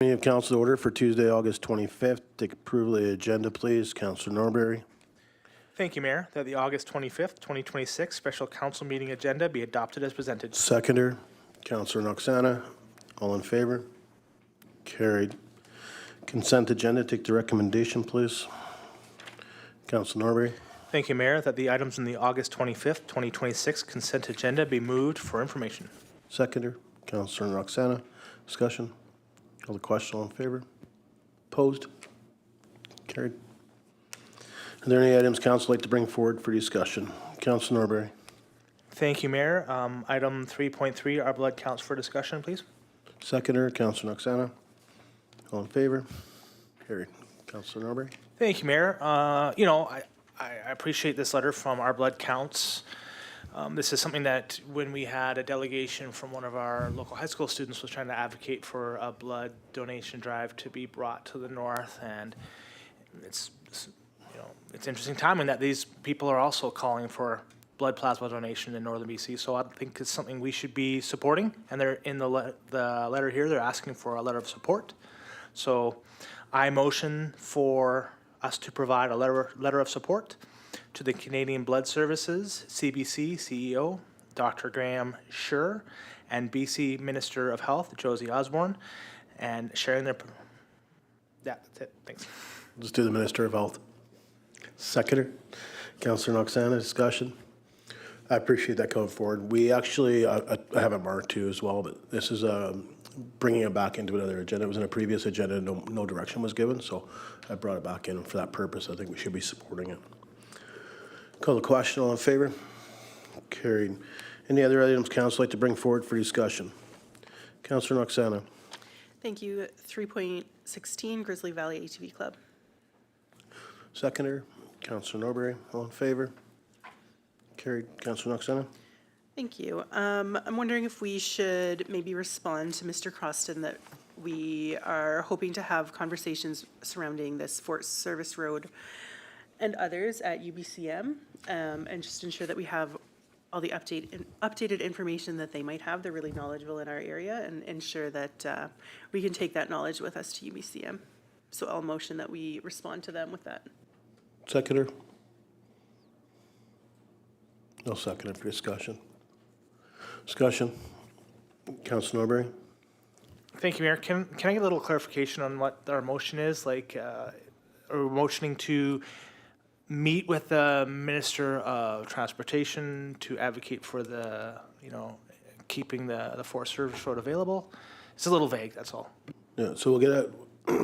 Meeting of council order for Tuesday, August 25th. Take approval of the agenda, please. Councillor Norbury. Thank you, Mayor. That the August 25th, 2026 special council meeting agenda be adopted as presented. Seconder, Councillor Noxana. All in favor? Carried. Consent agenda. Take the recommendation, please. Councillor Norbury. Thank you, Mayor. That the items in the August 25th, 2026 consent agenda be moved for information. Seconder, Councillor Noxana. Discussion. Call the question. All in favor? Opposed? Carried. Are there any items council would like to bring forward for discussion? Councillor Norbury. Thank you, Mayor. Item 3.3, our blood counts for discussion, please. Seconder, Councillor Noxana. All in favor? Carried. Councillor Norbury. Thank you, Mayor. I appreciate this letter from Our Blood Counts. This is something that when we had a delegation from one of our local high school students was trying to advocate for a blood donation drive to be brought to the north, and it's interesting timing that these people are also calling for blood plasma donation in northern BC. So I think it's something we should be supporting, and they're in the letter here. They're asking for a letter of support. So I motion for us to provide a letter of support to the Canadian Blood Services, CBC CEO, Dr. Graham Schur, and BC Minister of Health, Josie Osborne, and sharing their... Yeah, that's it. Thanks. Let's do the Minister of Health. Seconder, Councillor Noxana, discussion. I appreciate that going forward. We actually, I have it marked too as well, but this is bringing it back into another agenda. It was in a previous agenda, no direction was given, so I brought it back in for that purpose. I think we should be supporting it. Call the question. All in favor? Carried. Any other items council like to bring forward for discussion? Councillor Noxana. Thank you. 3.16 Grizzly Valley ATV Club. Seconder, Councillor Norbury. All in favor? Carried. Councillor Noxana. Thank you. I'm wondering if we should maybe respond to Mr. Croston that we are hoping to have conversations surrounding this Fort Service Road and others at UBCM, and just ensure that we have all the updated information that they might have. They're really knowledgeable in our area, and ensure that we can take that knowledge with us to UBCM. So I'll motion that we respond to them with that. Seconder. No seconder for discussion. Discussion. Councillor Norbury. Thank you, Mayor. Can I get a little clarification on what our motion is? Like, are we motioning to meet with the Minister of Transportation to advocate for the, keeping the Forest Service Road available? It's a little vague, that's all. Yeah, so we'll get a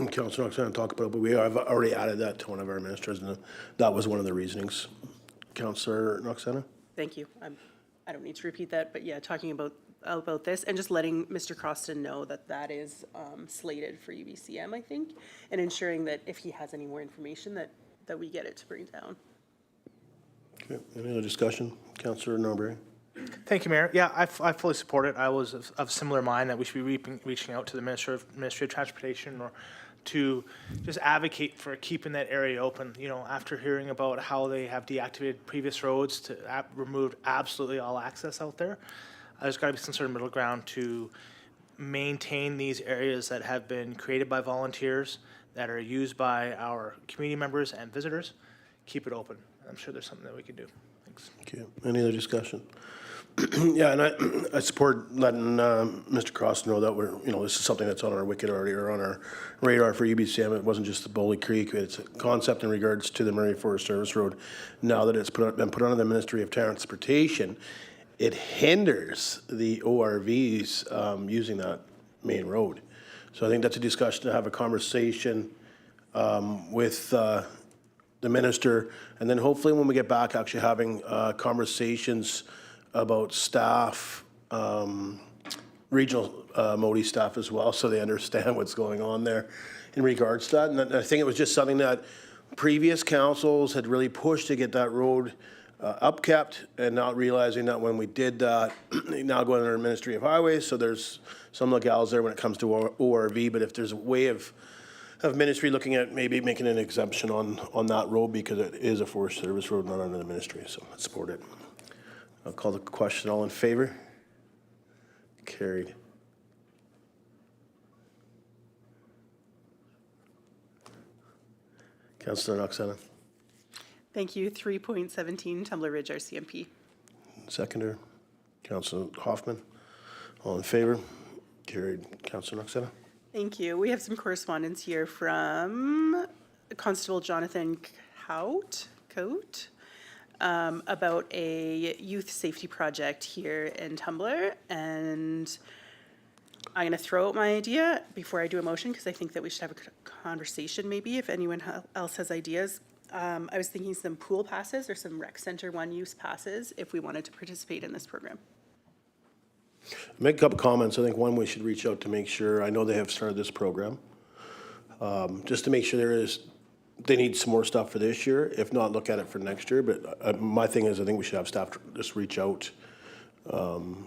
Councillor Noxana to talk about it, but we have already added that to one of our ministers, and that was one of the reasonings. Councillor Noxana. Thank you. I don't need to repeat that, but yeah, talking about this and just letting Mr. Croston know that that is slated for UBCM, I think, and ensuring that if he has any more information that we get it to bring down. Okay. Any other discussion? Councillor Norbury. Thank you, Mayor. Yeah, I fully support it. I was of similar mind that we should be reaching out to the Ministry of Transportation or to just advocate for keeping that area open. After hearing about how they have deactivated previous roads to remove absolutely all access out there, there's got to be some sort of middle ground to maintain these areas that have been created by volunteers, that are used by our community members and visitors. Keep it open. I'm sure there's something that we can do. Thanks. Okay. Any other discussion? Yeah, and I support letting Mr. Cross know that this is something that's on our wicket already, or on our radar for UBCM. It wasn't just the Bowley Creek. It's a concept in regards to the Murray Forest Service Road. Now that it's been put under the Ministry of Transportation, it hinders the ORVs using that main road. So I think that's a discussion to have a conversation with the minister, and then hopefully when we get back, actually having conversations about staff, regional MODI staff as well, so they understand what's going on there in regards to that. And I think it was just something that previous councils had really pushed to get that road upkept, and not realizing that when we did that, now going under Ministry of Highways, so there's some locales there when it comes to ORV, but if there's a way of ministry looking at maybe making an exemption on that road, because it is a Forest Service road, not under the ministry, so I support it. I'll call the question. All in favor? Carried. Councillor Knoxena. Thank you. 3.17 Tumbler Ridge RCMP. Seconder, Councillor Hoffman. All in favor? Carried. Councillor Knoxena. Thank you. We have some correspondence here from Constable Jonathan Coate about a youth safety project here in Tumbler. And I'm going to throw out my idea before I do a motion because I think that we should have a conversation maybe if anyone else has ideas. I was thinking some pool passes or some rec center one-use passes if we wanted to participate in this program. Make a couple comments. I think one, we should reach out to make sure, I know they have started this program, just to make sure they need some more stuff for this year. If not, look at it for next year. But my thing is, I think we should have staff just reach out,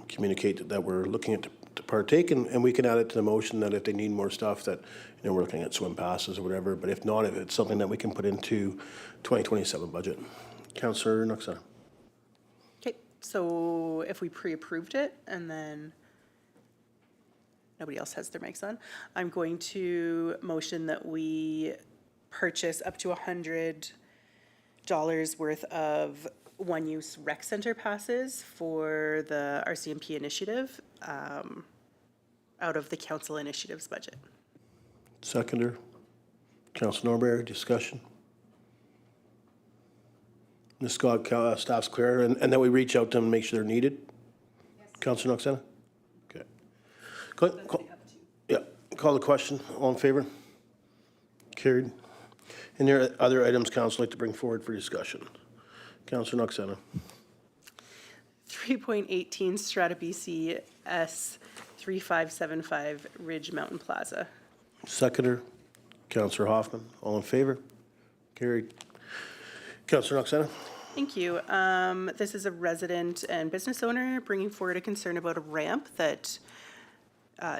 communicate that we're looking at to partake, and we can add it to the motion that if they need more stuff that, we're looking at swim passes or whatever. But if not, if it's something that we can put into 2027 budget. Councillor Knoxena. Okay, so if we pre-approved it and then nobody else has their mics on, I'm going to motion that we purchase up to $100 worth of one-use rec center passes for the RCMP initiative out of the council initiatives budget. Seconder, Councillor Norberry, discussion. Ms. Scott, staff's clear, and then we reach out to them and make sure they're needed? Yes. Councillor Knoxena? Okay. Call the question. All in favor? Carried. And there are other items council like to bring forward for discussion. Councillor Knoxena. 3.18 Strata BC S 3575 Ridge Mountain Plaza. Seconder, Councillor Hoffman. All in favor? Carried. Councillor Knoxena. Thank you. This is a resident and business owner bringing forward a concern about a ramp that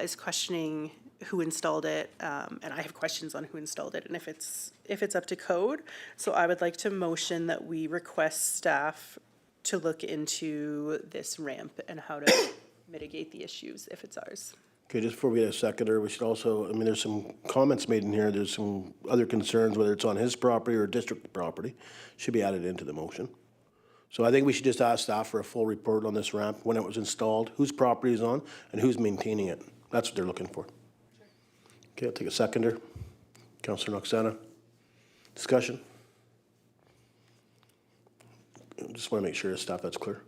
is questioning who installed it, and I have questions on who installed it and if it's up to code. So I would like to motion that we request staff to look into this ramp and how to mitigate the issues if it's ours. Okay, just before we get a seconder, we should also, there's some comments made in here. There's some other concerns, whether it's on his property or district property, should be added into the motion. So I think we should just ask staff for a full report on this ramp, when it was installed, whose property is on, and who's maintaining it. That's what they're looking for. Sure. Okay, I'll take a seconder. Councillor Knoxena. Discussion? Just want to make sure staff that's clear.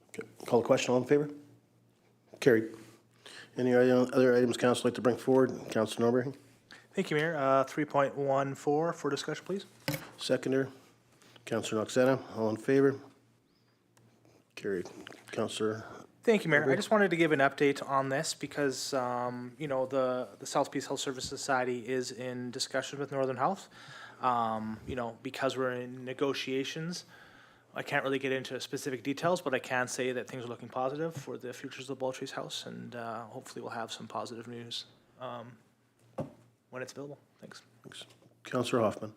Okay, call the question. All in favor? Carried. Any other items council like to bring forward? Councillor Norberry. Thank you, Mayor. 3.14 for discussion, please. Seconder, Councillor Knoxena. All in favor? Carried. Councillor. Thank you, Mayor. I just wanted to give an update on this because, the South Peace Health Service Society is in discussion with Northern Health. Because we're in negotiations, I can't really get into specific details, but I can say that things are looking positive for the futures of the Baltrees House, and hopefully we'll have some positive news when it's available. Thanks. Thanks. Councillor Hoffman.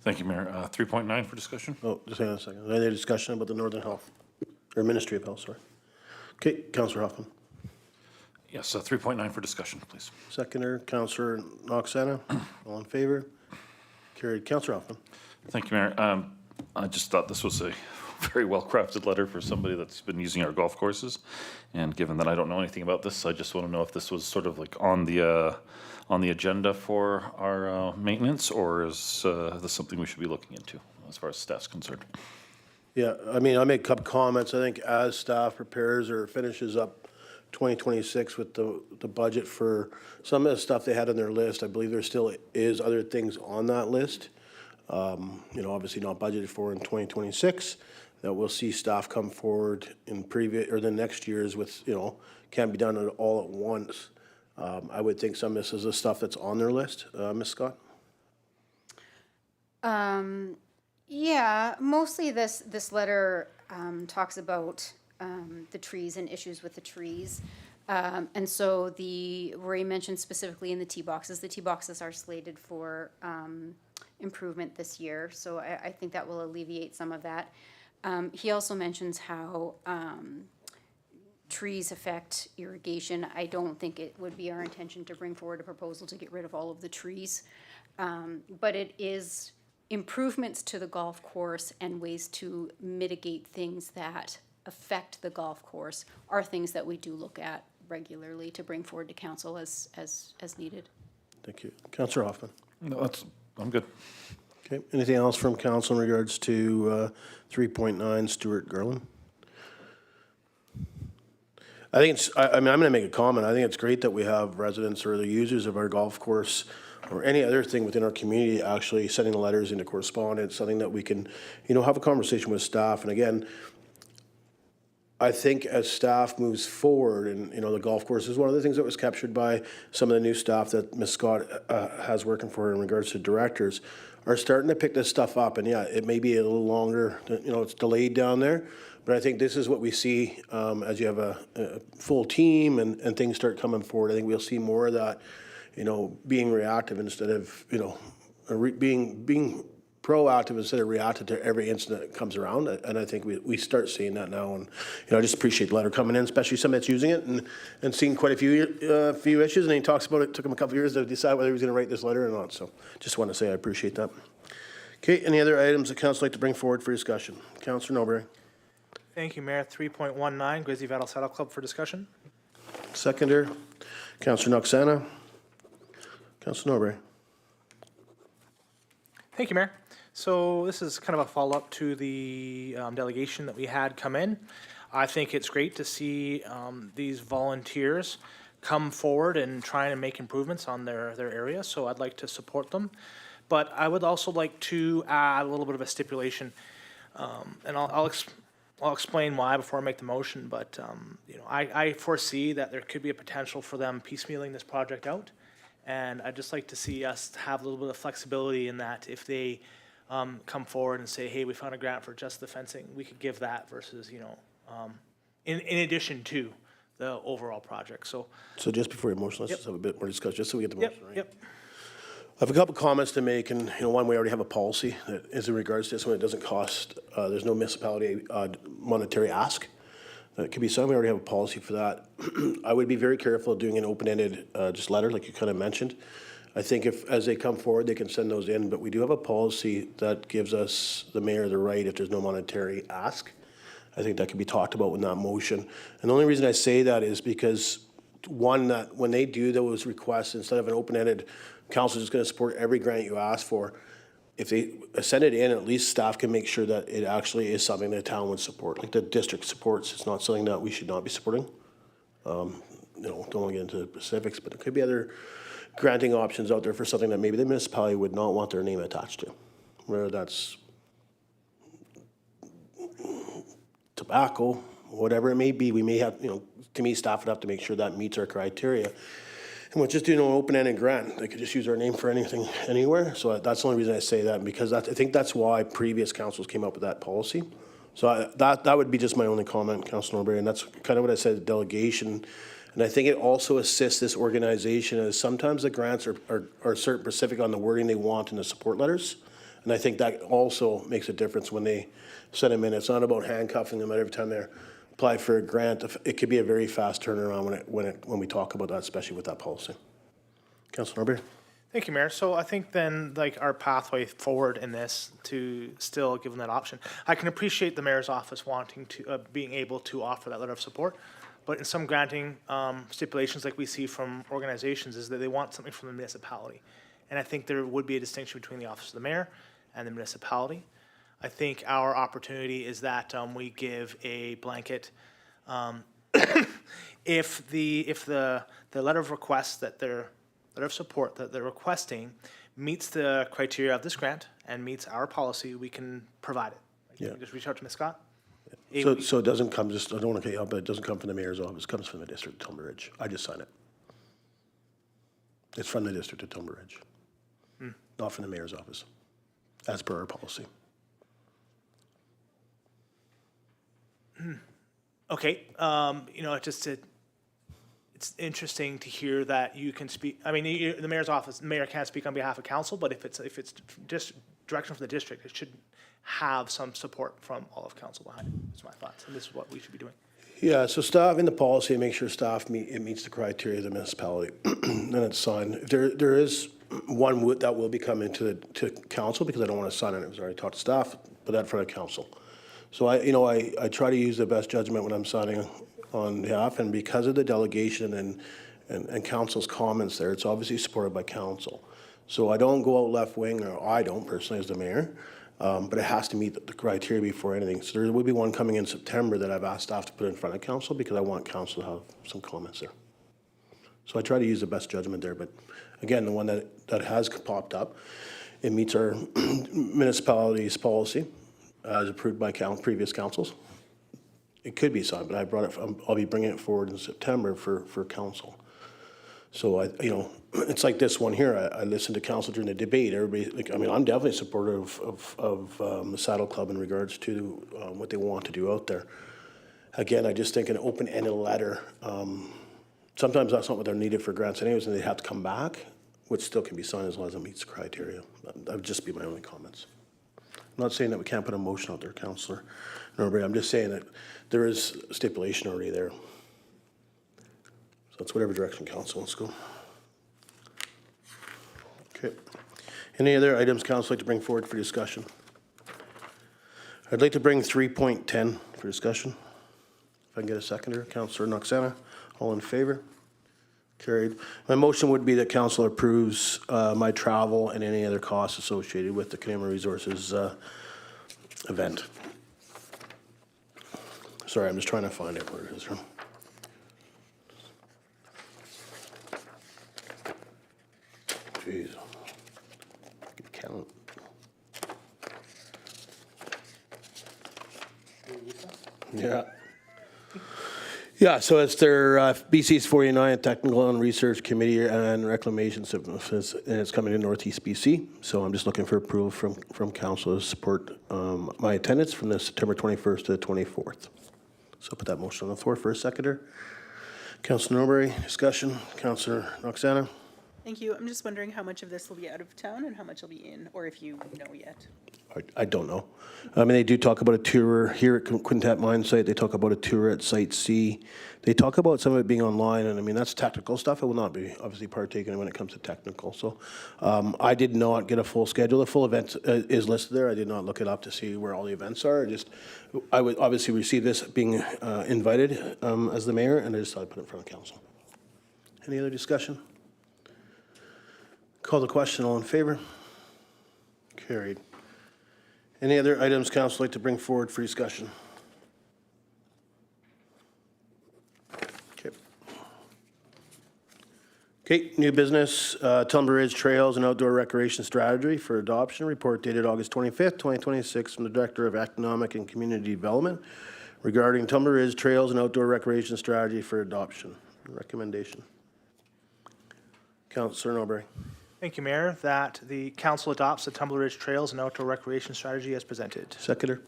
Thank you, Mayor. 3.9 for discussion. Oh, just hang on a second. Any discussion about the Northern Health, or Ministry of Health, sorry. Okay, Councillor Hoffman. Yes, 3.9 for discussion, please. Seconder, Councillor Knoxena. All in favor? Carried. Councillor Hoffman. Thank you, Mayor. I just thought this was a very well-crafted letter for somebody that's been using our golf courses. And given that I don't know anything about this, I just want to know if this was sort of like on the agenda for our maintenance, or is this something we should be looking into as far as staff's concerned? Yeah, I make a couple comments. I think as staff prepares or finishes up 2026 with the budget for some of the stuff they had on their list, I believe there still is other things on that list. Obviously not budgeted for in 2026, that we'll see staff come forward in the next years with, can't be done all at once. I would think some of this is the stuff that's on their list. Ms. Scott? Yeah, mostly this letter talks about the trees and issues with the trees. And so where he mentioned specifically in the tee boxes are slated for improvement this year. So I think that will alleviate some of that. He also mentions how trees affect irrigation. I don't think it would be our intention to bring forward a proposal to get rid of all of the trees. But it is improvements to the golf course and ways to mitigate things that affect the golf course are things that we do look at regularly to bring forward to council as needed. Thank you. Councillor Hoffman. No, I'm good. Okay, anything else from council in regards to 3.9 Stuart Garland? I think it's, I mean, I'm going to make a comment. I think it's great that we have residents or the users of our golf course or any other thing within our community actually sending letters into correspondence, something that we can, you know, have a conversation with staff. And again, I think as staff moves forward, and, you know, the golf course is one of the things that was captured by some of the new staff that Ms. Scott has working for her in regards to directors, are starting to pick this stuff up. And yeah, it may be a little longer, you know, it's delayed down there, but I think this is what we see as you have a full team and things start coming forward. I think we'll see more of that, you know, being reactive instead of, you know, being proactive instead of reactive to every incident that comes around. And I think we start seeing that now. And, you know, I just appreciate the letter coming in, especially somebody that's using it and seeing quite a few issues. And he talks about it took him a couple of years to decide whether he was going to write this letter or not. So just want to say I appreciate that. Okay, any other items that council like to bring forward for discussion? Councillor Norbury. Thank you, Mayor. 3.19, Grizzly Valley Saddle Club for discussion. Seconder, Councillor Noxana. Councillor Norbury. Thank you, Mayor. So this is kind of a follow-up to the delegation that we had come in. I think it's great to see these volunteers come forward and try and make improvements on their area, so I'd like to support them. But I would also like to add a little bit of a stipulation, and I'll explain why before I make the motion, but you know, I foresee that there could be a potential for them piecemealing this project out. And I'd just like to see us have a little bit of flexibility in that if they come forward and say, hey, we found a grant for just the fencing, we could give that versus, you know, in addition to the overall project. So So just before your motion, let's Yep. just have a bit more discussion, just so we get the yep, motion right. yep. I have a couple comments to make, and, you know, one, we already have a policy that is in regards to this when it doesn't cost, there's no municipality monetary ask. It could be something, we already have a policy for that. I would be very careful of doing an open-ended just letter, like you kind of mentioned. I think if, as they come forward, they can send those in, but we do have a policy that gives us, the mayor, the right, if there's no monetary ask. I think that can be talked about in that motion. And the only reason I say that is because, one, that when they do those requests, instead of an open-ended, council is going to support every grant you ask for, if they send it in, at least staff can make sure that it actually is something the town would support, like the district supports. It's not something that we should not be supporting. You know, don't want to get into specifics, but there could be other granting options out there for something that maybe the municipality would not want their name attached to, whether that's tobacco, whatever it may be. We may have, you know, to me, staff would have to make sure that meets our criteria. And we're just doing an open-ended grant. They could just use our name for anything, anywhere. So that's the only reason I say that, because I think that's why previous councils came up with that policy. So that would be just my only comment, Councilor Norbury, and that's kind of what I said, delegation. And I think it also assists this organization, as sometimes the grants are certain specific on the wording they want in the support letters. And I think that also makes a difference when they send them in. It's not about handcuffing them every time they're apply for a grant. It could be a very fast turnaround when we talk about that, especially with that policy. Councilor Norbury. Thank you, Mayor. So I think then, like, our pathway forward in this to still give them that option. I can appreciate the mayor's office wanting to, being able to offer that letter of support, but in some granting stipulations like we see from organizations is that they want something from the municipality. And I think there would be a distinction between the office of the mayor and the municipality. I think our opportunity is that we give a blanket, if the letter of request that they're, letter of support that they're requesting meets the criteria of this grant and meets our policy, we can provide it. Yeah. Just reach out to Ms. Scott. So it doesn't come, just, I don't want to cut you off, but it doesn't come from the mayor's office, it comes from the district of Tumbler Ridge. I just sign it. It's from the district of Tumbler Ridge, not from the mayor's office, as per our policy. Okay, you know, it's interesting to hear that you can speak, I mean, the mayor's office, the mayor can't speak on behalf of council, but if it's just direction from the district, it should have some support from all of council behind it. That's my thoughts, and this is what we should be doing. Yeah, so staff in the policy, make sure staff it meets the criteria of the municipality, then it's signed. If there is that will be coming to council, because I don't want to sign it. It was already talked to staff, put that in front of council. So I try to use the best judgment when I'm signing on behalf, and because of the delegation and council's comments there, it's obviously supported by council. So I don't go out left wing, or I don't personally as the mayor, but it has to meet the criteria before anything. So there will be one coming in September that I've asked staff to put in front of council, because I want council to have some comments there. So I try to use the best judgment there, but again, the one that has popped up, it meets our municipality's policy as approved by previous councils. It could be signed, but I'll be bringing it forward in September for council. So it's like this one here. I listened to council during the debate. Everybody, I'm definitely supportive of the Saddle Club in regards to what they want to do out there. Again, I just think an open-ended letter, sometimes that's not what they're needed for grants anyways, and they have to come back, which still can be signed as long as it meets the criteria. That would just be my only comments. I'm not saying that we can't put a motion out there, Councillor Norbury. I'm just saying that there is stipulation already there. So it's whatever direction council wants to go. Okay. Any other items council like to bring forward for discussion? I'd like to bring 3.10 for discussion. If I can get a seconder, Councillor Noxana. All in favor? Carried. My motion would be that council approves my travel and any other costs associated with the Canadian Resources event. Sorry, I'm just trying to find it where it is from. Jeez. I can count. Yeah. Yeah, so it's their BC's 49th Technical and Research Committee and Reclamation Services, and it's coming to Northeast BC. So I'm just looking for approval from council to support my attendance from the September 21st to the 24th. So put that motion on the floor for a seconder. Councillor Norbury, discussion. Councillor Noxana. Thank you. I'm just wondering how much of this will be out of town and how much will be in, or if you know yet. I don't know. I mean, they do talk about a tour here at Quintet Mine Site. They talk about a tour at Site C. They talk about some of it being online, and I mean, that's technical stuff. I will not be obviously partaking when it comes to technical. So I did not get a full schedule. The full event is listed there. I did not look it up to see where all the events are. I would obviously receive this being invited as the mayor, and I just thought I'd put it in front of council. Any other discussion? Call the question. All in favor? Carried. Any other items council like to bring forward for discussion? Okay, new business, Tumbler Ridge Trails and Outdoor Recreation Strategy for Adoption. Report dated August 25th, 2026 from the Director of Economic and Community Development regarding Tumbler Ridge Trails and Outdoor Recreation Strategy for Adoption. Recommendation. Councillor Norbury. Thank you, Mayor, that the council adopts the Tumbler Ridge Trails and Outdoor Recreation Strategy as presented. Seconder.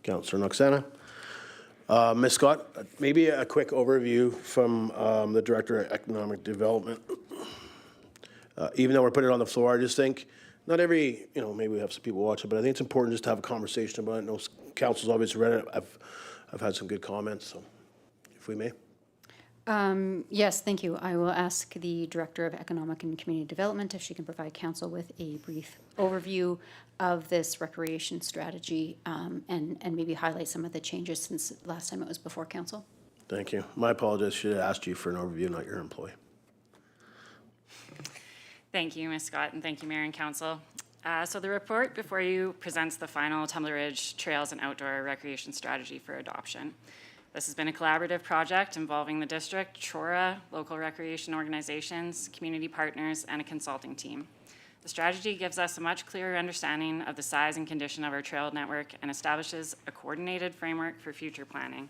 Councillor Noxana. Ms. Scott, maybe a quick overview from the Director of Economic Development. Even though we're putting it on the floor, I just think not every, maybe we have some people watching, but I think it's important just to have a conversation about it. I know council's obviously read it. I've had some good comments, so if we may. Yes, thank you. I will ask the Director of Economic and Community Development if she can provide council with a brief overview of this recreation strategy and maybe highlight some of the changes since last time it was before council. Thank you. My apologies. Should have asked you for an overview, not your employee. Thank you, Ms. Scott, and thank you, Mayor and Council. So the report before you presents the final Tumbler Ridge Trails and Outdoor Recreation Strategy for Adoption. This has been a collaborative project involving the district, Chora, local recreation organizations, community partners, and a consulting team. The strategy gives us a much clearer understanding of the size and condition of our trail network and establishes a coordinated framework for future planning.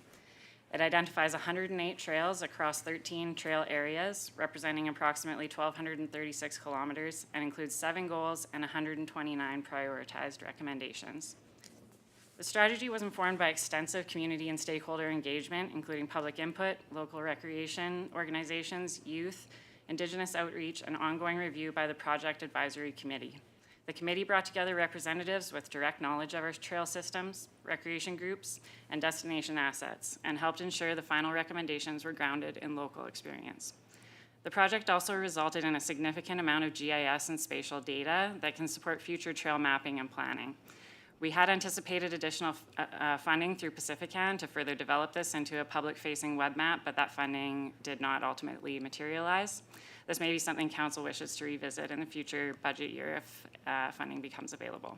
It identifies 108 trails across 13 trail areas, representing approximately 1,236 kilometers, and includes 7 goals and 129 prioritized recommendations. The strategy was informed by extensive community and stakeholder engagement, including public input, local recreation organizations, youth, Indigenous outreach, and ongoing review by the Project Advisory Committee. The committee brought together representatives with direct knowledge of our trail systems, recreation groups, and destination assets, and helped ensure the final recommendations were grounded in local experience. The project also resulted in a significant amount of GIS and spatial data that can support future trail mapping and planning. We had anticipated additional funding through Pacifican to further develop this into a public-facing web map, but that funding did not ultimately materialize. This may be something council wishes to revisit in the future budget year if funding becomes available.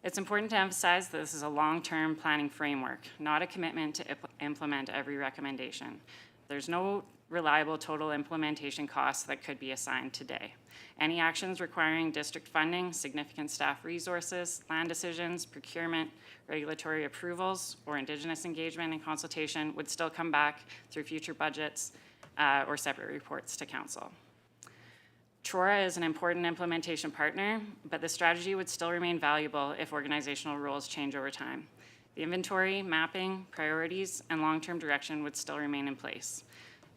It's important to emphasize that this is a long-term planning framework, not a commitment to implement every recommendation. There's no reliable total implementation costs that could be assigned today. Any actions requiring district funding, significant staff resources, land decisions, procurement, regulatory approvals, or Indigenous engagement and consultation would still come back through future budgets or separate reports to council. TRORA is an important implementation partner, but the strategy would still remain valuable if organizational roles change over time. The inventory, mapping, priorities, and long-term direction would still remain in place.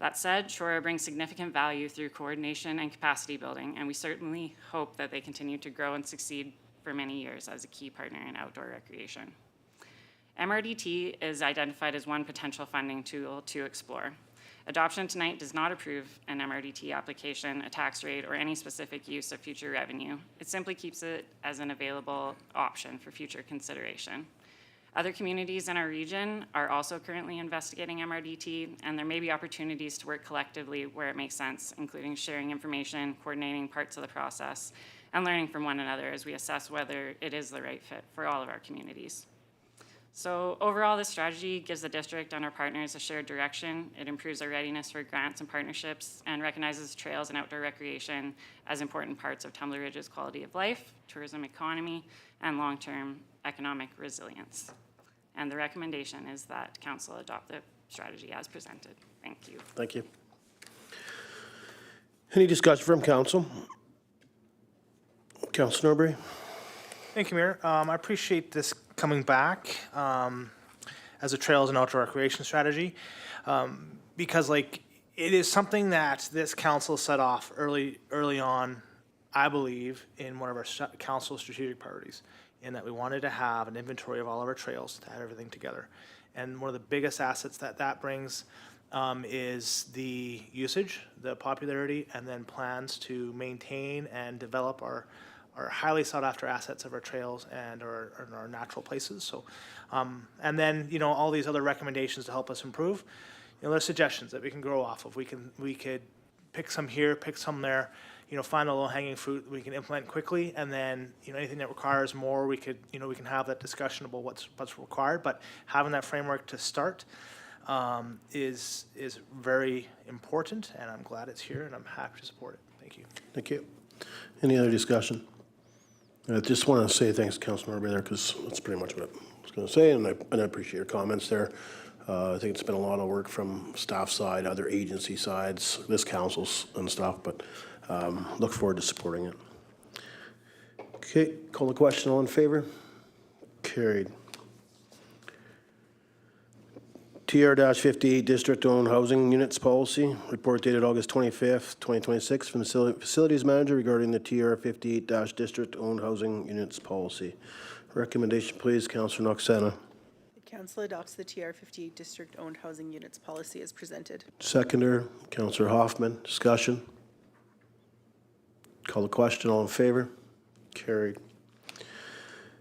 That said, TRORA brings significant value through coordination and capacity building, and we certainly hope that they continue to grow and succeed for many years as a key partner in outdoor recreation. MRDT is identified as one potential funding tool to explore. Adoption tonight does not approve an MRDT application, a tax rate, or any specific use of future revenue. It simply keeps it as an available option for future consideration. Other communities in our region are also currently investigating MRDT, and there may be opportunities to work collectively where it makes sense, including sharing information, coordinating parts of the process, and learning from one another as we assess whether it is the right fit for all of our communities. So overall, this strategy gives the district and our partners a shared direction. It improves our readiness for grants and partnerships and recognizes trails and outdoor recreation as important parts of Tumbler Ridge's quality of life, tourism economy, and long-term economic resilience. And the recommendation is that council adopt the strategy as presented. Thank you. Thank you. Any discussion from council? Councilor Norbury? Thank you, Mayor. I appreciate this coming back as a trails and outdoor recreation strategy because, like, it is something that this council set off early on, I believe, in one of our council strategic priorities, in that we wanted to have an inventory of all of our trails to have everything together. And one of the biggest assets that brings is the usage, the popularity, and then plans to maintain and develop our highly sought after assets of our trails and our natural places. So, and then, you know, all these other recommendations to help us improve. You know, there's suggestions that we can grow off of. We could pick some here, pick some there, you know, find a low hanging fruit we can implement quickly. And then, you know, anything that requires more, we can have that discussion about what's required. But having that framework to start is very important, and I'm glad it's here and I'm happy to support it. Thank you. Thank you. Any other discussion? I just want to say thanks to Councilor Norbury there, because that's pretty much what I was going to say, and I appreciate your comments there. I think it's been a lot of work from staff side, other agency sides, this council's and stuff, but look forward to supporting it. Okay, call the question. All in favor? Carried. TR-58 District-Owned Housing Units Policy, report dated August 25th, 2026, from the Facilities Manager regarding the TR-58 District-Owned Housing Units Policy. Recommendation, please, Councillor Noxena. The council adopts the TR-58 District-Owned Housing Units Policy as presented. Seconder, Councillor Hoffman. Discussion. Call the question. All in favor? Carried.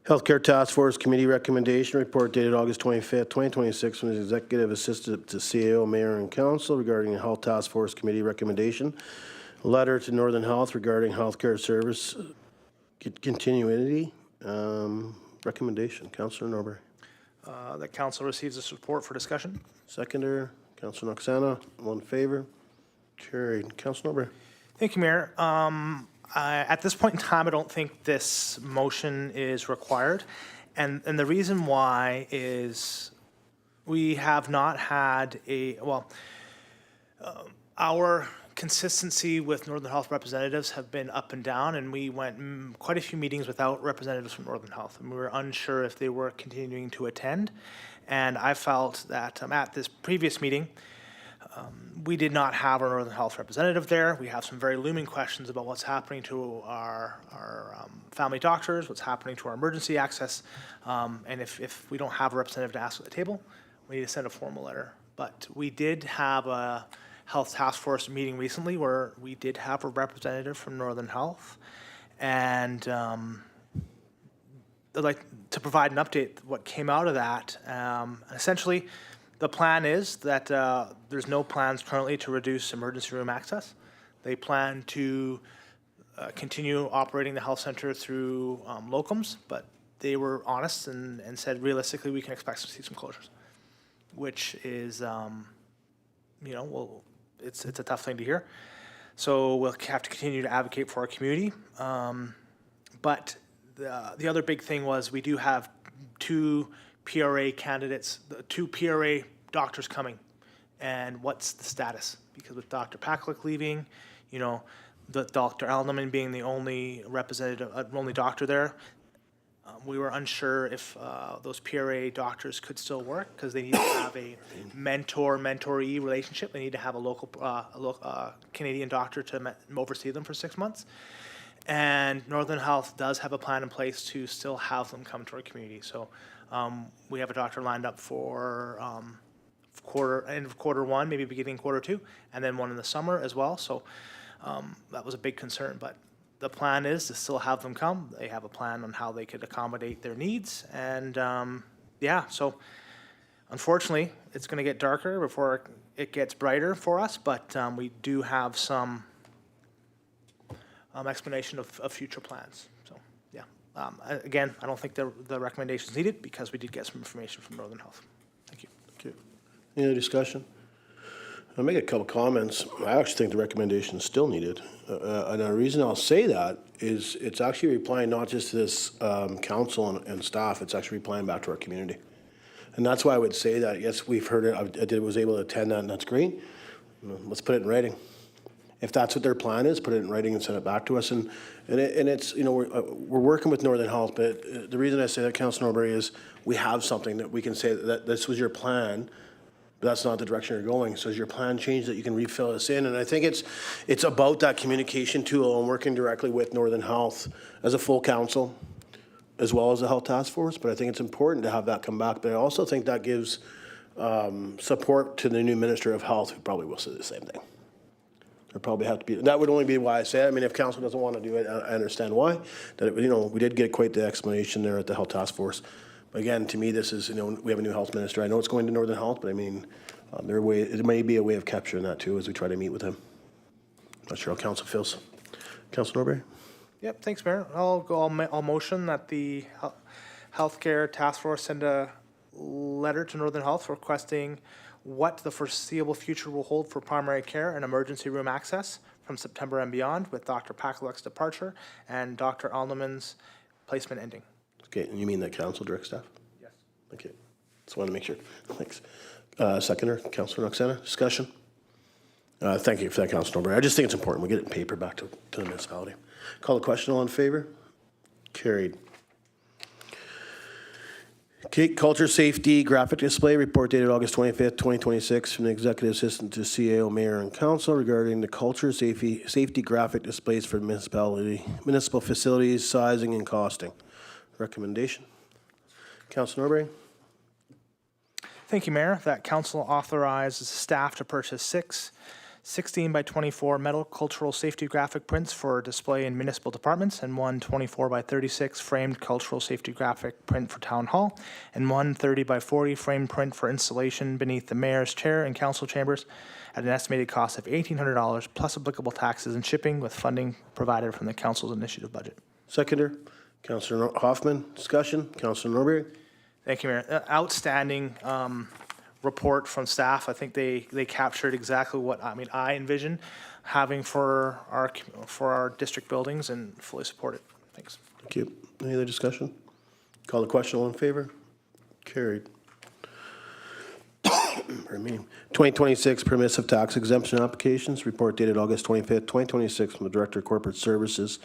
Healthcare Task Force Committee recommendation report dated August 25th, 2026, from the Executive Assistant to CAO, Mayor, and Council regarding the Health Task Force Committee recommendation. Letter to Northern Health regarding healthcare service continuity. Recommendation. Councillor Norbury. That council receives a support for discussion. Seconder, Councillor Noxena. All in favor? Carried. Councillor Norbury. Thank you, Mayor. At this point in time, I don't think this motion is required. And the reason why is we have not had our consistency with Northern Health representatives have been up and down, and we went quite a few meetings without representatives from Northern Health, and we were unsure if they were continuing to attend. And I felt that at this previous meeting, we did not have our Northern Health representative there. We have some very looming questions about what's happening to our family doctors, what's happening to our emergency access, and if we don't have a representative to ask at the table, we need to send a formal letter. But we did have a Health Task Force meeting recently where we did have a representative from Northern Health. And I'd like to provide an update what came out of that. Essentially, the plan is that there's no plans currently to reduce emergency room access. They plan to continue operating the health center through locums, but they were honest and said realistically we can expect to see some closures, which is, well, it's a tough thing to hear. So we'll have to continue to advocate for our community. But the other big thing was we do have 2 PRA candidates, 2 PRA doctors coming. And what's the status? Because with Dr. Paklik leaving, the Dr. Alderman being the only representative, only doctor there, we were unsure if those PRA doctors could still work because they need to have a mentor-mentoree relationship. They need to have a local Canadian doctor to oversee them for 6 months. And Northern Health does have a plan in place to still have them come to our community. So we have a doctor lined up for end of quarter 1, maybe beginning quarter 2, and then one in the summer as well. So that was a big concern, but the plan is to still have them come. They have a plan on how they could accommodate their needs. And so unfortunately, it's going to get darker before it gets brighter for us, but we do have some explanation of future plans. So, again, I don't think the recommendation is needed because we did get some information from Northern Health. Thank you. Okay. Any other discussion? I'll make a couple comments. I actually think the recommendation is still needed. And the reason I'll say that is it's actually replying not just to this council and staff, it's actually replying back to our community. And that's why I would say that, yes, we've heard it, was able to attend that, and that's great. Let's put it in writing. If that's what their plan is, put it in writing and send it back to us. And it's, we're working with Northern Health, but the reason I say that, Councillor Norbury, is we have something that we can say that this was your plan, but that's not the direction you're going. So as your plan changed, that you can refill us in. And I think it's about that communication tool and working directly with Northern Health as a full council, as well as the Health Task Force. But I think it's important to have that come back. But I also think that gives support to the new Minister of Health, who probably will say the same thing. There probably have to be, that would only be why I say it. I mean, if council doesn't want to do it, I understand why. That we did get quite the explanation there at the Health Task Force. But again, to me, this is, we have a new health minister. I know it's going to Northern Health, but I mean, it may be a way of capturing that too as we try to meet with him. Not sure how council feels. Councilor Norbury? Yep, thanks, Mayor. I'll motion that the Healthcare Task Force send a letter to Northern Health requesting what the foreseeable future will hold for primary care and emergency room access from September and beyond, with Dr. Paklik's departure and Dr. Alderman's placement ending. Okay, and you mean the council direct staff? Yes. Okay, just want to make sure. Thanks. Seconder, Councilor Noxena, discussion? Thank you for that, Councilor Norbury. I just think it's important we get it in paper back to the municipality. Call the question, all in favor? Carried. Okay, culture safety graphic display report dated August 25th, 2026 from the Executive Assistant to CAO, Mayor and Council regarding the culture safety graphic displays for municipal facilities, sizing and costing. Recommendation. Councilor Norbury? Thank you, Mayor. That council authorizes staff to purchase 6 16 by 24 metal cultural safety graphic prints for display in municipal departments, and 1 24 by 36 framed cultural safety graphic print for town hall, and 1 30 by 40 framed print for installation beneath the mayor's chair and council chambers at an estimated cost of $1,800 plus applicable taxes and shipping, with funding provided from the council's initiative budget. Seconder, Councilor Hoffman. Discussion. Councilor Norbury? Thank you, Mayor. Outstanding report from staff. I think they captured exactly what I envision having for our district buildings, and fully support it. Thanks. Thank you. Any other discussion? Call the question, all in favor? Carried. Pardon me. 2026 permissive tax exemption applications, report dated August 25th, 2026 from the Director of Corporate Services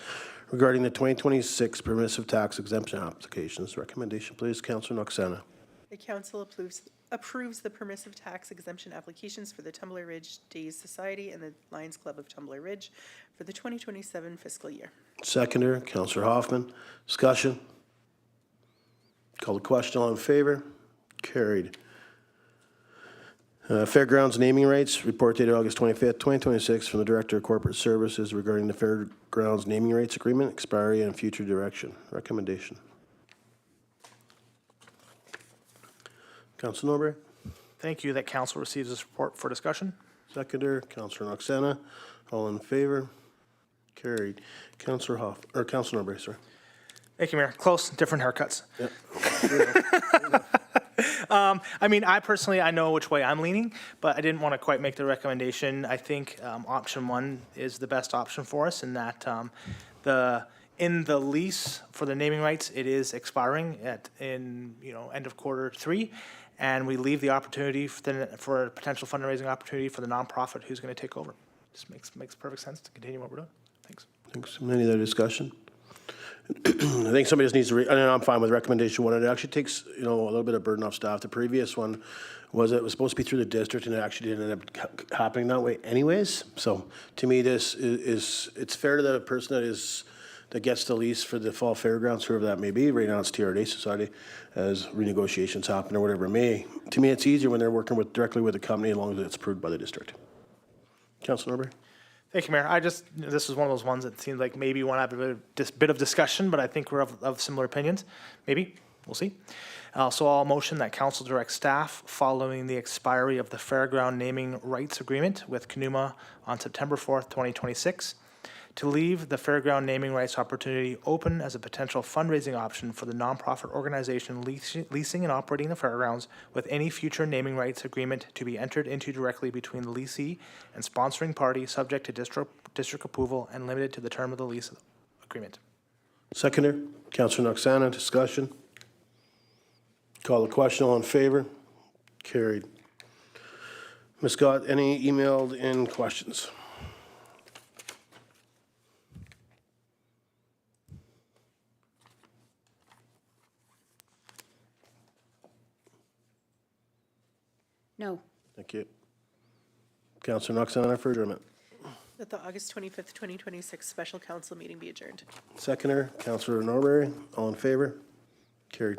regarding the 2026 permissive tax exemption applications. Recommendation, please, Councilor Noxena. The council approves the permissive tax exemption applications for the Tumbler Ridge Days Society and the Lions Club of Tumbler Ridge for the 2027 fiscal year. Seconder, Councilor Hoffman. Discussion. Call the question, all in favor? Carried. Fairgrounds naming rights, report dated August 25th, 2026, from the Director of Corporate Services regarding the Fairgrounds naming rights agreement, expiry, and future direction. Recommendation. Council Norbert? Thank you that council receives this report for discussion. Seconder, Councillor Noxena. All in favor? Carried. Councillor Council Norbert, sorry. Thank you, Mayor. Close, different haircuts. Yep. I mean, I personally, I know which way I'm leaning, but I didn't want to quite make the recommendation. I think option one is the best option for us in that in the lease for the naming rights, it is expiring in end of quarter 3, and we leave the opportunity for a potential fundraising opportunity for the nonprofit who's going to take over. Just makes perfect sense to continue what we're doing. Thanks. Thanks. Any other discussion? I think somebody just needs to, I know I'm fine with recommendation one. It actually takes, a little bit of burden off staff. The previous one it was supposed to be through the district, and it actually didn't end up happening that way anyways. So to me, this is it's fair to the person that gets the lease for the fall fairgrounds, whoever that may be. Right now it's TRA Society, as renegotiations happen or whatever it may. To me, it's easier when they're working directly with the company, as long as it's approved by the district. Councilor Norbert? Thank you, Mayor. This is one of those ones that seems like maybe want to have a bit of discussion, but I think we're of similar opinions. Maybe. We'll see. So I'll motion that council direct staff, following the expiry of the fairground naming rights agreement with Canuma on September 4th, 2026, to leave the fairground naming rights opportunity open as a potential fundraising option for the nonprofit organization leasing and operating the fairgrounds, with any future naming rights agreement to be entered into directly between the leasee and sponsoring party, subject to district approval and limited to the term of the lease agreement. Seconder, Councillor Noxana, discussion. Call the question. All in favor? Carried. Ms. Scott, any emailed in questions? No. Thank you. Councillor Noxana for adjournment. That the August 25th, 2026 special council meeting be adjourned. Seconder, Councillor Norbury, all in favor? Carried.